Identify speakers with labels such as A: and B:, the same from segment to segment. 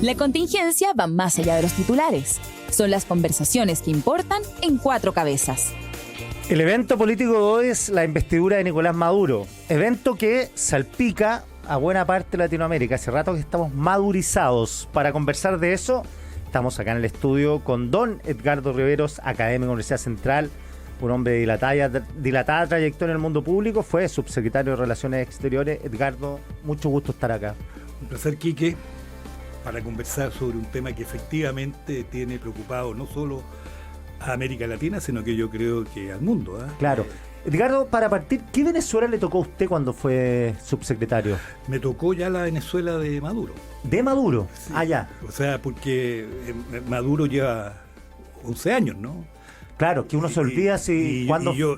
A: La contingencia va más allá de los titulares. Son las conversaciones que importan en Cuatro Cabezas.
B: El evento político de hoy es la investidura de Nicolás Maduro. Evento que salpica a buena parte de Latinoamérica. Hace rato que estamos madurizados. Para conversar de eso, estamos acá en el estudio con don Edgardo Riveros, académico de la Universidad Central, un hombre de dilatada trayectoria en el mundo público, fue subsecretario de Relaciones Exteriores. Edgardo, mucho gusto estar acá.
C: Un placer, Quique, para conversar sobre un tema que efectivamente tiene preocupado no solo a América Latina, sino que yo creo que al mundo.
B: Claro. Edgardo, para partir, ¿qué Venezuela le tocó a usted cuando fue subsecretario?
C: Me tocó ya la Venezuela de Maduro.
B: ¿De Maduro?
C: Sí.
B: Ah, ya.
C: O sea, porque Maduro lleva 11 años, ¿no?
B: Claro, que uno se olvida cuando...
C: Yo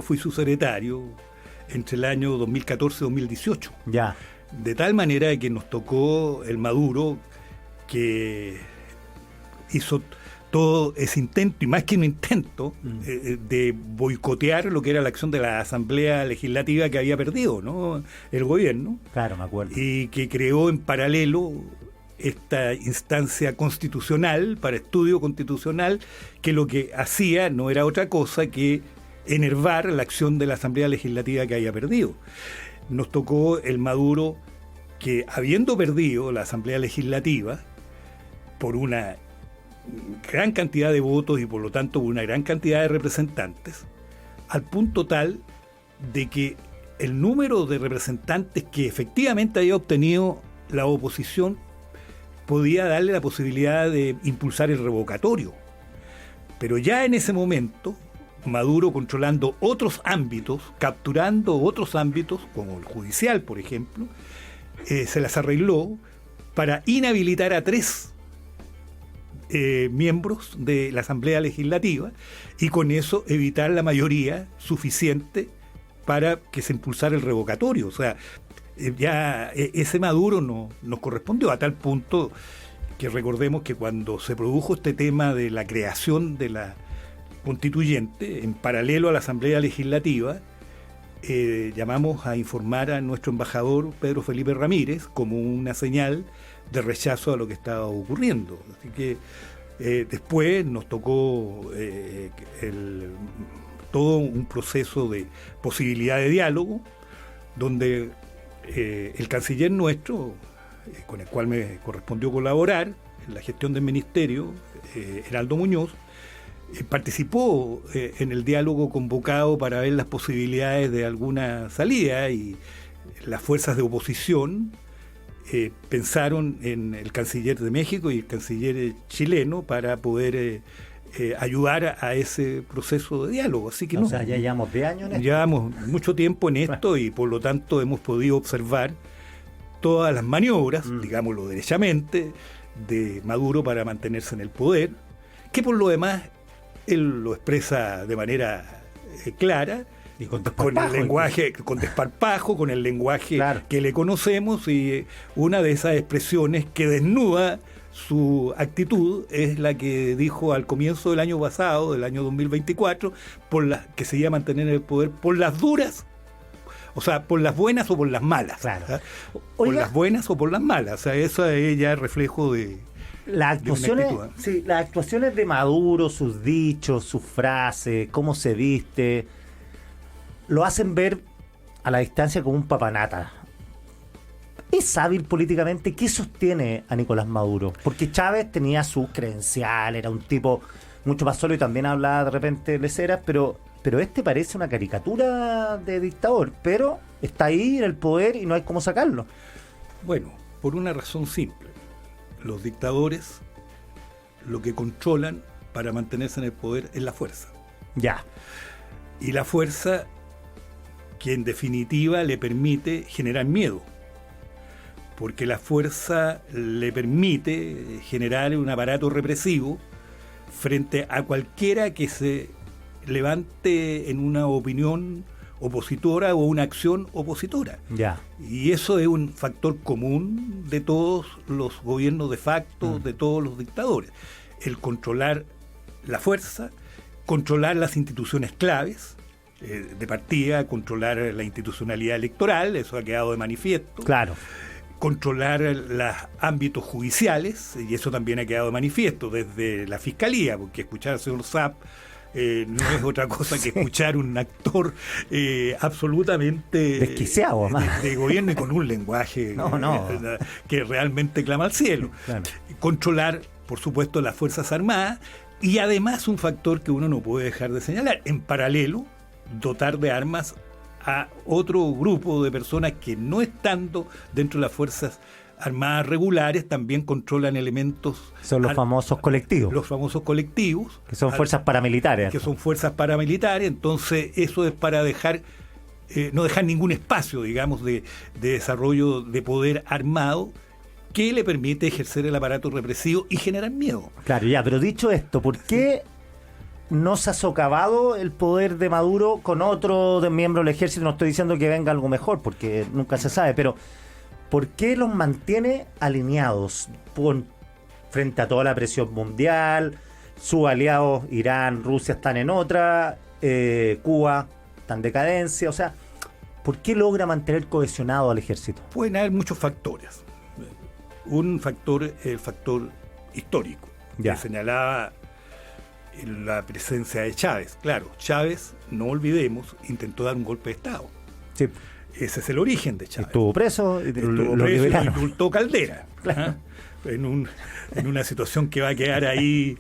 C: fui subsecretario entre el año 2014 y 2018.
B: Ya.
C: De tal manera que nos tocó el Maduro que hizo todo ese intento, y más que un intento, de boicotear lo que era la acción de la Asamblea Legislativa que había perdido, ¿no?, el gobierno.
B: Claro, me acuerdo.
C: Y que creó en paralelo esta instancia constitucional, para estudio constitucional, que lo que hacía no era otra cosa que enervar la acción de la Asamblea Legislativa que había perdido. Nos tocó el Maduro que, habiendo perdido la Asamblea Legislativa por una gran cantidad de votos y por lo tanto por una gran cantidad de representantes, al punto tal de que el número de representantes que efectivamente había obtenido la oposición podía darle la posibilidad de impulsar el revocatorio. Pero ya en ese momento, Maduro, controlando otros ámbitos, capturando otros ámbitos, como el judicial, por ejemplo, se las arregló para inhabilitar a 3 miembros de la Asamblea Legislativa y con eso evitar la mayoría suficiente para que se impulsara el revocatorio. O sea, ya ese Maduro no nos correspondió, a tal punto que recordemos que cuando se produjo este tema de la creación de la constituyente, en paralelo a la Asamblea Legislativa, llamamos a informar a nuestro embajador Pedro Felipe Ramírez como una señal de rechazo a lo que estaba ocurriendo. Así que después nos tocó todo un proceso de posibilidad de diálogo, donde el canciller nuestro, con el cual me correspondió colaborar en la gestión del ministerio, Heraldo Muñoz, participó en el diálogo convocado para ver las posibilidades de alguna salida, y las fuerzas de oposición pensaron en el canciller de México y el canciller chileno para poder ayudar a ese proceso de diálogo. Así que
B: o sea, ya llevamos 10 años en esto.
C: Llevamos mucho tiempo en esto y por lo tanto hemos podido observar todas las maniobras, digámoslo derechamente, de Maduro para mantenerse en el poder, que por lo demás él lo expresa de manera clara,
B: y con
C: el lenguaje, con desparpajo, con el lenguaje, claro, que le conocemos, y una de esas expresiones que desnuda su actitud es la que dijo al comienzo del año pasado, del año 2024, que se iba a mantener en el poder por las duras, o sea, por las buenas o por las malas.
B: Claro.
C: Por las buenas o por las malas. O sea, eso es ya reflejo de...
B: Las actuaciones de Maduro, sus dichos, sus frases, cómo se viste, lo hacen ver a la distancia como un papanata. ¿Es hábil políticamente? ¿Qué sostiene a Nicolás Maduro? Porque Chávez tenía sus credenciales, era un tipo mucho más solo y también hablaba de repente leceras, pero este parece una caricatura de dictador, pero está ahí en el poder y no hay cómo sacarlo.
C: Bueno, por una razón simple. Los dictadores lo que controlan para mantenerse en el poder es la fuerza.
B: Ya.
C: Y la fuerza que en definitiva le permite generar miedo. Porque la fuerza le permite generar un aparato represivo frente a cualquiera que se levante en una opinión opositora o una acción opositora.
B: Ya.
C: Y eso es un factor común de todos los gobiernos de facto, de todos los dictadores. El controlar la fuerza, controlar las instituciones claves, de partida, controlar la institucionalidad electoral, eso ha quedado de manifiesto.
B: Claro.
C: controlar los ámbitos judiciales, y eso también ha quedado de manifiesto desde la Fiscalía, porque escuchar al señor Zapp no es otra cosa que escuchar un actor absolutamente
B: desquiciado,
C: de gobierno y con un lenguaje que realmente clama al cielo. Claro. Controlar, por supuesto, las Fuerzas Armadas, y además un factor que uno no puede dejar de señalar, en paralelo, dotar de armas a otro grupo de personas que, no estando dentro de las Fuerzas Armadas regulares, también controlan elementos.
B: Son los famosos colectivos.
C: Los famosos colectivos.
B: Que son fuerzas paramilitares.
C: Que son fuerzas paramilitares. Entonces, eso es para dejar no dejar ningún espacio, digamos, de desarrollo de poder armado que le permite ejercer el aparato represivo y generar miedo.
B: Claro, ya, pero dicho esto, ¿por qué no se ha socavado el poder de Maduro con otro miembro del ejército? No estoy diciendo que venga algo mejor, porque nunca se sabe, pero ¿por qué los mantiene alineados frente a toda la presión mundial? Sus aliados, Irán, Rusia, están en otra, Cuba está en decadencia. O sea, ¿por qué logra mantener cohesionado al ejército?
C: Pueden haber muchos factores. Un factor, el factor histórico, que señalaba la presencia de Chávez. Claro, Chávez, no olvidemos, intentó dar un golpe de Estado. Sí. Ese es el origen de Chávez.
B: Estuvo preso y lo
C: y indultó Caldera. Claro. En una situación que va a quedar ahí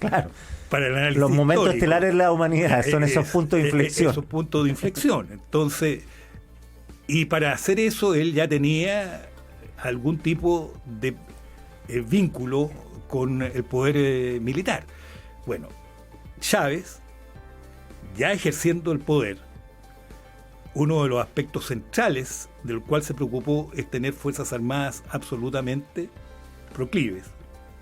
C: para el análisis.
B: Los momentos
C: histórico.
B: Estelares de la humanidad son esos puntos de inflexión.
C: Esos puntos de inflexión. Entonces, y para hacer eso, él ya tenía algún tipo de vínculo con el poder militar. Bueno, Chávez, ya ejerciendo el poder, uno de los aspectos centrales del cual se preocupó es tener fuerzas armadas absolutamente proclives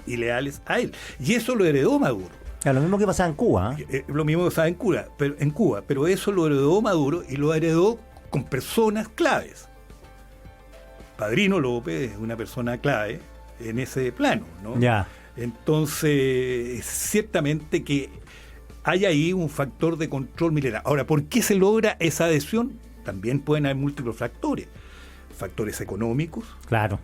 C: y leales a él. Y eso lo heredó Maduro.
B: Lo mismo que pasaba en Cuba.
C: Lo mismo que pasaba en Cuba, pero eso lo heredó Maduro y lo heredó con personas claves. Padrino López es una persona clave en ese plano, ¿no?
B: Ya.
C: Entonces, ciertamente que hay ahí un factor de control militar. Ahora, ¿por qué se logra esa adhesión? También pueden haber múltiples factores. Factores económicos.
B: Claro.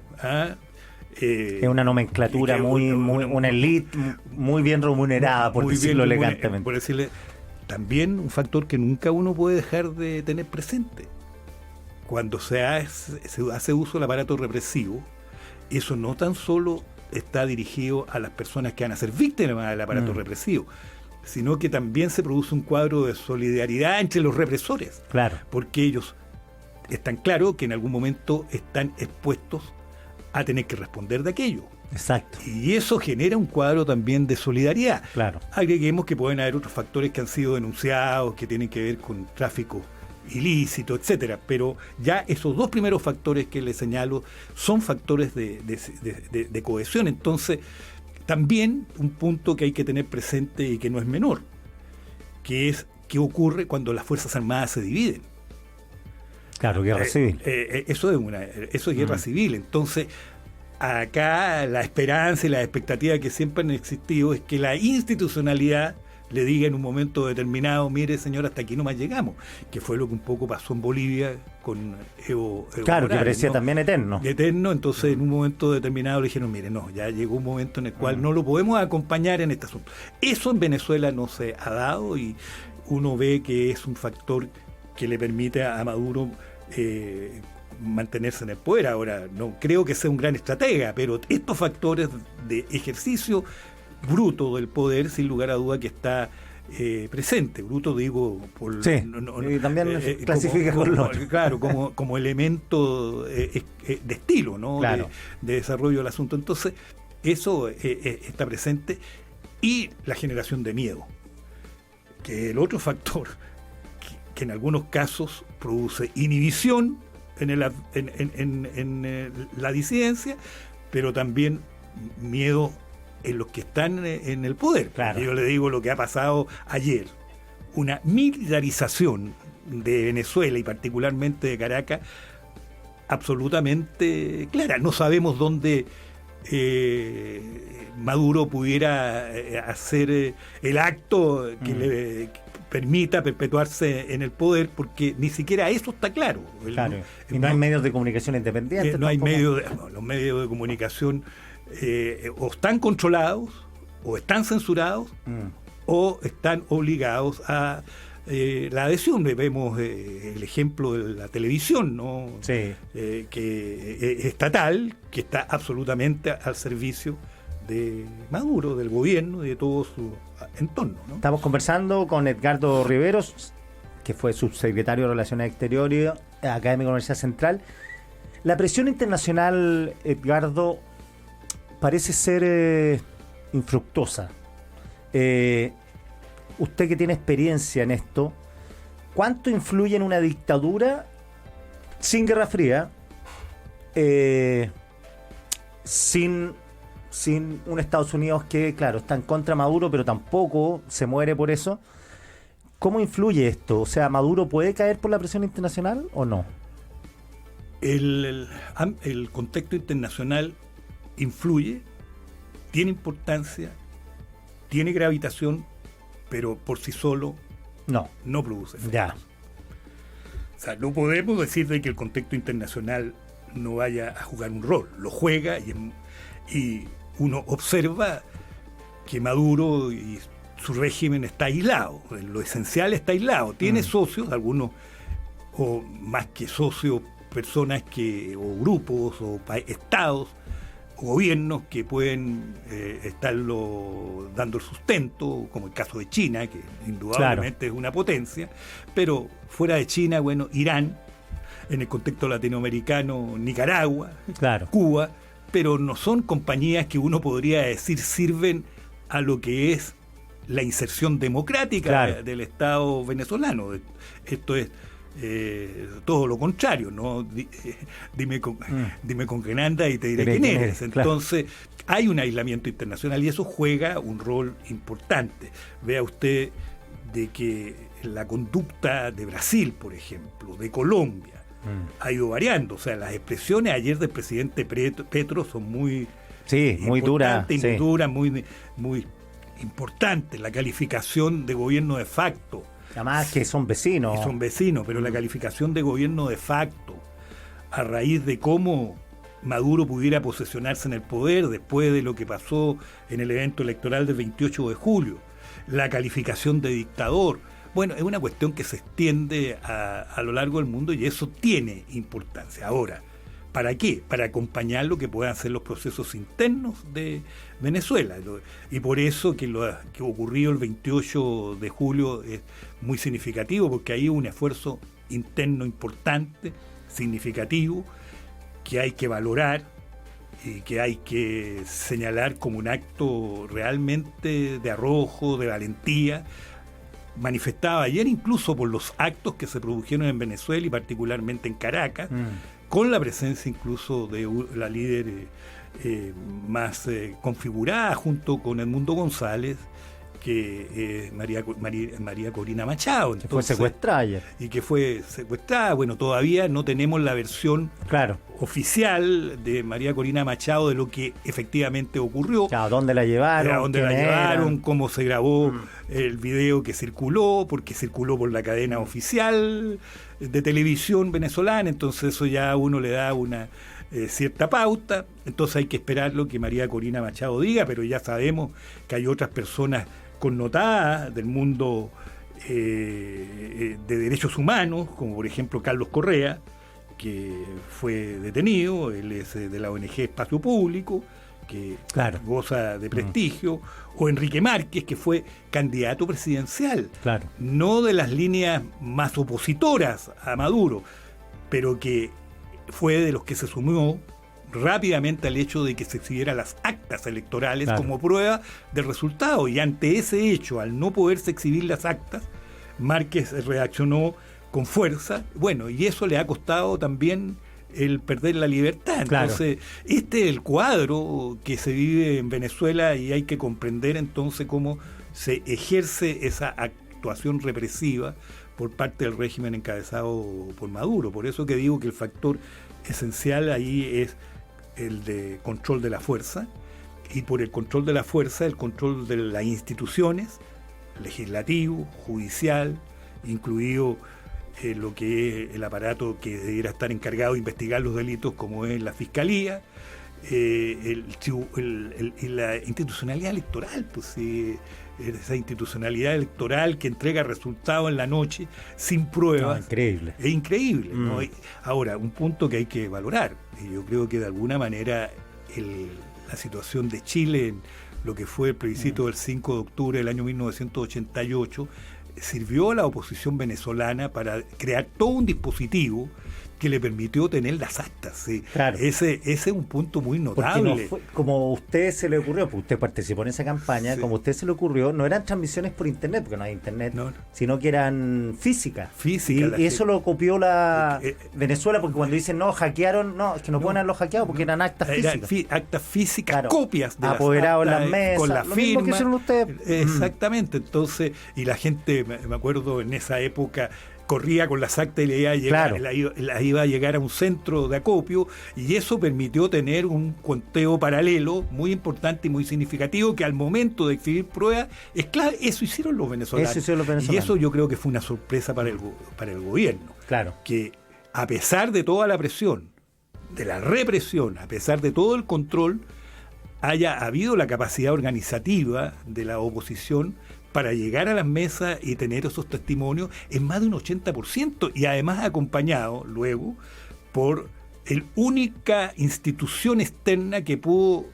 B: Es una nomenclatura una élite muy bien remunerada, por decirlo elegantemente.
C: Por decirle, también un factor que nunca uno puede dejar de tener presente. Cuando se hace uso del aparato represivo, eso no tan solo está dirigido a las personas que van a ser víctimas del aparato represivo, sino que también se produce un cuadro de solidaridad entre los represores.
B: Claro.
C: Porque ellos están claros que en algún momento están expuestos a tener que responder de aquello.
B: Exacto.
C: Y eso genera un cuadro también de solidaridad.
B: Claro.
C: Agreguemos que pueden haber otros factores que han sido denunciados, que tienen que ver con tráfico ilícito, etcétera, pero ya esos dos primeros factores que les señalo son factores de cohesión. Entonces, también un punto que hay que tener presente y que no es menor, que es qué ocurre cuando las Fuerzas Armadas se dividen.
B: Claro, guerra civil.
C: Eso es guerra civil. Entonces, acá la esperanza y la expectativa que siempre han existido es que la institucionalidad le diga en un momento determinado, mire señor, hasta aquí nomás llegamos, que fue lo que un poco pasó en Bolivia con Evo
B: claro, Morales, que parecía, ¿no?, también eterno.
C: Entonces en un momento determinado le dijeron, mire, no, ya llegó un momento en el cual no lo podemos acompañar en este asunto. Eso en Venezuela no se ha dado y uno ve que es un factor que le permite a Maduro mantenerse en el poder. Ahora, no creo que sea un gran estratega, pero estos factores de ejercicio bruto del poder, sin lugar a duda que está presente. Bruto, digo, por
B: sí, y también clasifica con lo otro.
C: Claro, como elemento de estilo, ¿no?
B: Claro.
C: De desarrollo del asunto. Entonces, eso está presente. Y la generación de miedo, que es el otro factor que en algunos casos produce inhibición en la disidencia, pero también miedo en los que están en el poder.
B: Claro.
C: Yo le digo lo que ha pasado ayer, una militarización de Venezuela y particularmente de Caracas absolutamente clara. No sabemos dónde Maduro pudiera hacer el acto permita perpetuarse en el poder, porque ni siquiera eso está claro.
B: Claro. Y no hay medios de comunicación independientes.
C: No hay los medios de comunicación o están controlados, o están censurados, o están obligados a la adhesión. Vemos el ejemplo de la televisión, ¿no?
B: Sí.
C: Que es estatal, que está absolutamente al servicio de Maduro, del gobierno y de todo su entorno, ¿no?
B: Estamos conversando con Edgardo Riveros, que fue subsecretario de Relaciones Exteriores, académico de la Universidad Central. La presión internacional, Edgardo, parece ser infructuosa. Usted que tiene experiencia en esto, ¿cuánto influye en una dictadura sin Guerra Fría, sin un Estados Unidos que, claro, está en contra de Maduro, pero tampoco se muere por eso? ¿Cómo influye esto? O sea, ¿Maduro puede caer por la presión internacional o no?
C: El contexto internacional influye, tiene importancia, tiene gravitación, pero por sí solo no produce efectos.
B: Ya.
C: O sea, no podemos decir de que el contexto internacional no vaya a jugar un rol. Lo juega y uno observa que Maduro y su régimen está aislado. Lo esencial está aislado. Tiene socios, algunos, o más que socios, personas o grupos, o estados, o gobiernos que pueden estarlo dando el sustento, como el caso de China, que indudablemente es una potencia, pero fuera de China, bueno, Irán, en el contexto latinoamericano, Nicaragua, Cuba, pero no son compañías que uno podría decir sirven a lo que es la inserción democrática del Estado venezolano. Esto es todo lo contrario, ¿no? Dime con quién andas y te diré quién eres. Entonces, hay un aislamiento internacional y eso juega un rol importante. Vea usted de que la conducta de Brasil, por ejemplo, de Colombia, ha ido variando. O sea, las expresiones ayer del presidente Petro son muy
B: duras,
C: muy importantes. La calificación de gobierno de facto.
B: Además que son vecinos.
C: Pero la calificación de gobierno de facto, a raíz de cómo Maduro pudiera posesionarse en el poder después de lo que pasó en el evento electoral del 28 de julio, la calificación de dictador, bueno, es una cuestión que se extiende a lo largo del mundo y eso tiene importancia. Ahora, ¿para qué? Para acompañar lo que puedan ser los procesos internos de Venezuela. Y por eso que lo que ocurrió el 28 de julio es muy significativo, porque hay un esfuerzo interno importante, significativo, que hay que valorar y que hay que señalar como un acto realmente de arrojo, de valentía, manifestado ayer incluso por los actos que se produjeron en Venezuela y particularmente en Caracas, con la presencia incluso de la líder más configurada junto con Edmundo González, que es María Corina Machado.
B: Entonces, fue secuestrada ayer.
C: Y que fue secuestrada. Bueno, todavía no tenemos la versión oficial de María Corina Machado de lo que efectivamente ocurrió.
B: ¿Dónde la llevaron?
C: Cómo se grabó el video que circuló, porque circuló por la cadena oficial de televisión venezolana. Entonces eso ya a uno le da una cierta pauta. Entonces hay que esperar lo que María Corina Machado diga, pero ya sabemos que hay otras personas connotadas del mundo de derechos humanos, como por ejemplo Carlos Correa, que fue detenido. Él es de la ONG Espacio Público, que goza de prestigio, o Enrique Márquez, que fue candidato presidencial, no de las líneas más opositoras a Maduro, pero que fue de los que se sumó rápidamente al hecho de que se exhibieran las actas electorales como prueba del resultado, y ante ese hecho, al no poderse exhibir las actas, Márquez reaccionó con fuerza, bueno, y eso le ha costado también el perder la libertad. Entonces, este es el cuadro que se vive en Venezuela y hay que comprender entonces cómo se ejerce esa actuación represiva por parte del régimen encabezado por Maduro. Por eso que digo que el factor esencial ahí es el de control de la fuerza, y por el control de la fuerza, el control de las instituciones, legislativo, judicial, incluido lo que es el aparato que debiera estar encargado de investigar los delitos, como es la Fiscalía, la institucionalidad electoral, pues esa institucionalidad electoral que entrega resultados en la noche sin pruebas.
B: Increíble.
C: Es increíble, ¿no? Ahora, un punto que hay que valorar, y yo creo que de alguna manera la situación de Chile en lo que fue el plebiscito del 5 de octubre del año 1988 sirvió a la oposición venezolana para crear todo un dispositivo que le permitió tener las actas. ¿Sí?
B: Claro.
C: Ese es un punto muy notable.
B: Porque no fue, como a usted se le ocurrió, porque usted participó en esa campaña, sí. Como a usted se le ocurrió, no eran transmisiones por internet, porque no hay internet, no. Sino que eran físicas. Y eso lo copió la Venezuela, porque cuando dicen no, hackearon, no, es que no pueden haberlo hackeado porque eran actas físicas.
C: Actas físicas, claro. Copias de
B: apoderados
C: las
B: en las mesas,
C: con la
B: lo
C: firma.
B: Mismo que hicieron ustedes.
C: Exactamente, entonces, y la gente, me acuerdo en esa época, corría con las actas y la iba a llegar a un centro de acopio, y eso permitió tener un conteo paralelo muy importante y muy significativo, que al momento de exhibir pruebas es clave. Eso hicieron los venezolanos. Y eso yo creo que fue una sorpresa para el gobierno.
B: Claro.
C: Que a pesar de toda la presión, de la represión, a pesar de todo el control, haya habido la capacidad organizativa de la oposición para llegar a las mesas y tener esos testimonios en más de un 80%, y además acompañado luego por la única institución externa que pudo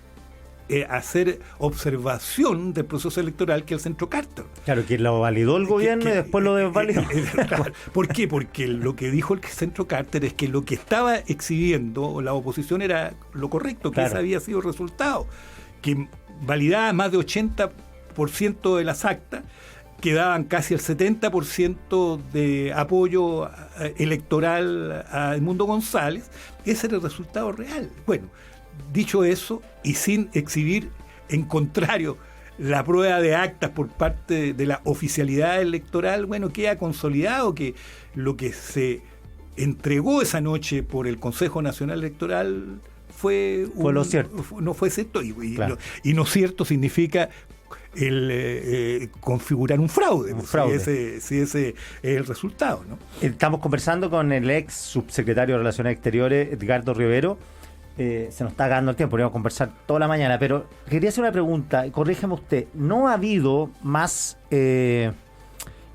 C: hacer observación del proceso electoral, que es el Centro Carter.
B: Claro, que lo validó el gobierno y después lo desvalidó.
C: Claro. ¿Por qué? Porque lo que dijo el Centro Carter es que lo que estaba exhibiendo la oposición era lo correcto, que ese había sido el resultado, que validaba más de 80% de las actas, que daban casi el 70% de apoyo electoral a Edmundo González. Ese era el resultado real. Bueno, dicho eso, y sin exhibir en contrario la prueba de actas por parte de la oficialidad electoral, bueno, queda consolidado que lo que se entregó esa noche por el Consejo Nacional Electoral fue
B: lo cierto.
C: No fue cierto, claro. Y no cierto significa configurar un fraude. Si ese es el resultado, ¿no?
B: Estamos conversando con el ex subsecretario de Relaciones Exteriores, Edgardo Rivero. Se nos está acabando el tiempo, podríamos conversar toda la mañana, pero quería hacer una pregunta, corrígeme usted. ¿No ha habido más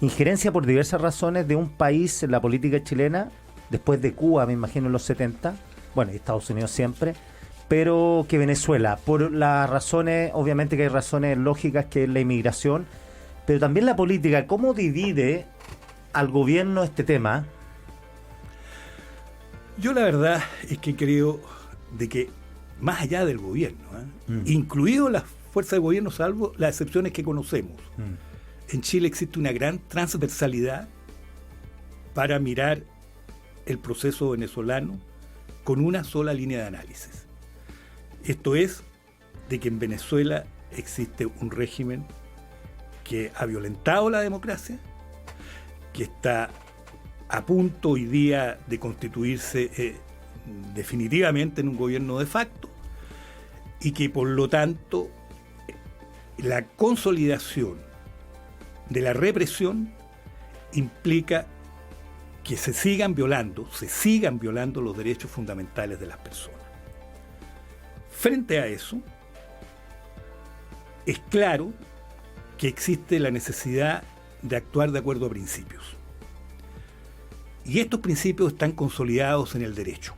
B: injerencia por diversas razones de un país en la política chilena, después de Cuba, me imagino, en los 70, bueno, y Estados Unidos siempre, pero que Venezuela, por las razones, obviamente que hay razones lógicas, que es la inmigración, pero también la política? ¿Cómo divide al gobierno este tema?
C: Yo la verdad es que creo de que más allá del gobierno, incluido las fuerzas de gobierno, salvo las excepciones que conocemos, en Chile existe una gran transversalidad para mirar el proceso venezolano con una sola línea de análisis. Esto es, de que en Venezuela existe un régimen que ha violentado la democracia, que está a punto hoy día de constituirse definitivamente en un gobierno de facto, y que por lo tanto la consolidación de la represión implica que se sigan violando los derechos fundamentales de las personas. Frente a eso, es claro que existe la necesidad de actuar de acuerdo a principios. Y estos principios están consolidados en el derecho,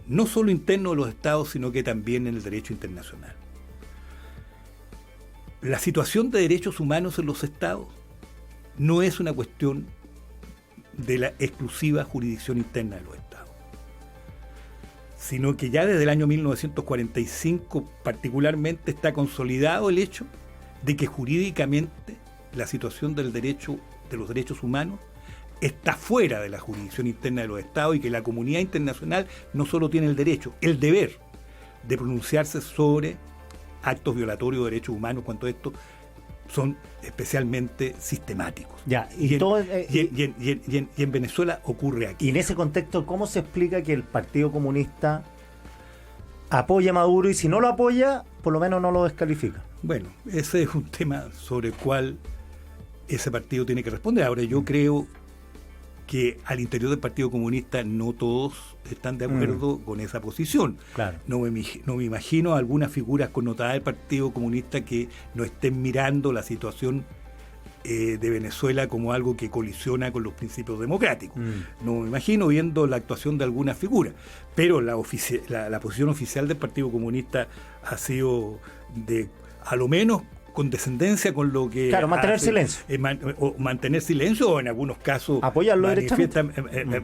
C: no solo interno de los estados, sino que también en el derecho internacional. La situación de derechos humanos en los estados no es una cuestión de la exclusiva jurisdicción interna de los estados, sino que ya desde el año 1945 particularmente está consolidado el hecho de que jurídicamente la situación del derecho, de los derechos humanos, está fuera de la jurisdicción interna de los estados, y que la comunidad internacional no solo tiene el derecho, el deber de pronunciarse sobre actos violatorios de derechos humanos cuando estos son especialmente sistemáticos. Y en Venezuela ocurre aquí.
B: Y en ese contexto, ¿cómo se explica que el Partido Comunista apoya a Maduro, y si no lo apoya, por lo menos no lo descalifica?
C: Bueno, ese es un tema sobre el cual ese partido tiene que responder. Ahora, yo creo que al interior del Partido Comunista no todos están de acuerdo con esa posición.
B: Claro.
C: No me imagino algunas figuras connotadas del Partido Comunista que no estén mirando la situación de Venezuela como algo que colisiona con los principios democráticos. No me imagino viendo la actuación de algunas figuras, pero la posición oficial del Partido Comunista ha sido de, a lo menos, condescendencia con lo que...
B: Claro, mantener silencio.
C: Mantener silencio, o en algunos casos
B: apoyarlo derechamente.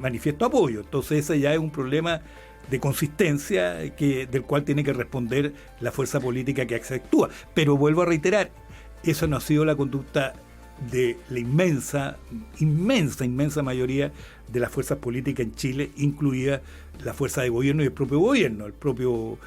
C: Manifiesto apoyo. Entonces ese ya es un problema de consistencia del cual tiene que responder la fuerza política que se actúa. Pero vuelvo a reiterar, eso no ha sido la conducta de la inmensa mayoría de las fuerzas políticas en Chile, incluida la fuerza de gobierno y el propio gobierno. El propio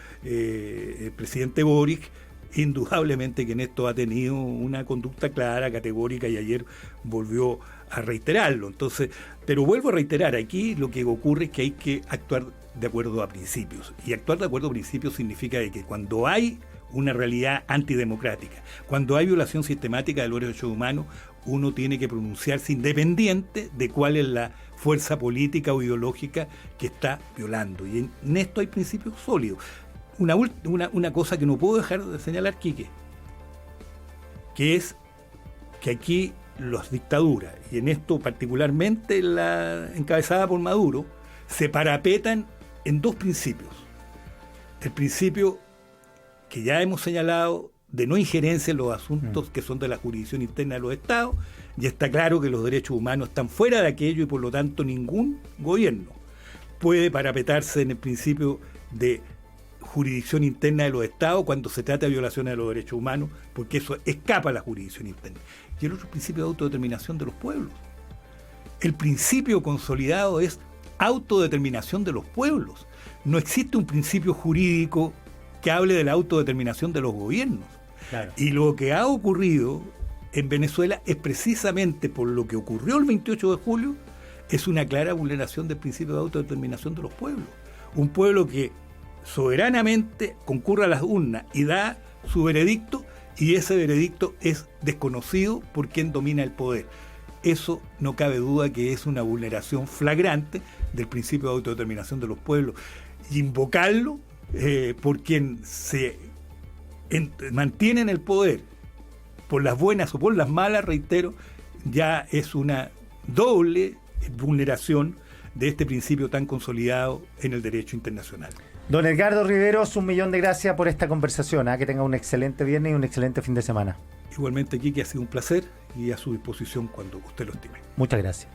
C: presidente Boric, indudablemente que en esto ha tenido una conducta clara, categórica, y ayer volvió a reiterarlo. Entonces, pero vuelvo a reiterar, aquí lo que ocurre es que hay que actuar de acuerdo a principios. Y actuar de acuerdo a principios significa que cuando hay una realidad antidemocrática, cuando hay violación sistemática de los derechos humanos, uno tiene que pronunciarse independiente de cuál es la fuerza política o ideológica que está violando. Y en esto hay principios sólidos. Una cosa que no puedo dejar de señalar, Quique, que es que aquí las dictaduras, y en esto particularmente la encabezada por Maduro, se parapetan en dos principios. El principio que ya hemos señalado de no injerencia en los asuntos que son de la jurisdicción interna de los estados, y está claro que los derechos humanos están fuera de aquello y por lo tanto ningún gobierno puede parapetarse en el principio de jurisdicción interna de los estados cuando se trata de violaciones de los derechos humanos, porque eso escapa a la jurisdicción interna. Y el otro principio de autodeterminación de los pueblos. El principio consolidado es autodeterminación de los pueblos. No existe un principio jurídico que hable de la autodeterminación de los gobiernos.
B: Claro.
C: Y lo que ha ocurrido en Venezuela es precisamente por lo que ocurrió el 28 de julio, es una clara vulneración del principio de autodeterminación de los pueblos. Un pueblo que soberanamente concurre a las urnas y da su veredicto, y ese veredicto es desconocido por quien domina el poder. Eso no cabe duda que es una vulneración flagrante del principio de autodeterminación de los pueblos. Y invocarlo por quien se mantiene en el poder, por las buenas o por las malas, reitero, ya es una doble vulneración de este principio tan consolidado en el derecho internacional.
B: Don Edgardo Riveros, 1.000.000 de gracias por esta conversación. Que tenga un excelente viernes y un excelente fin de semana.
C: Igualmente, Quique, ha sido un placer y a su disposición cuando usted lo estime.
B: Muchas gracias.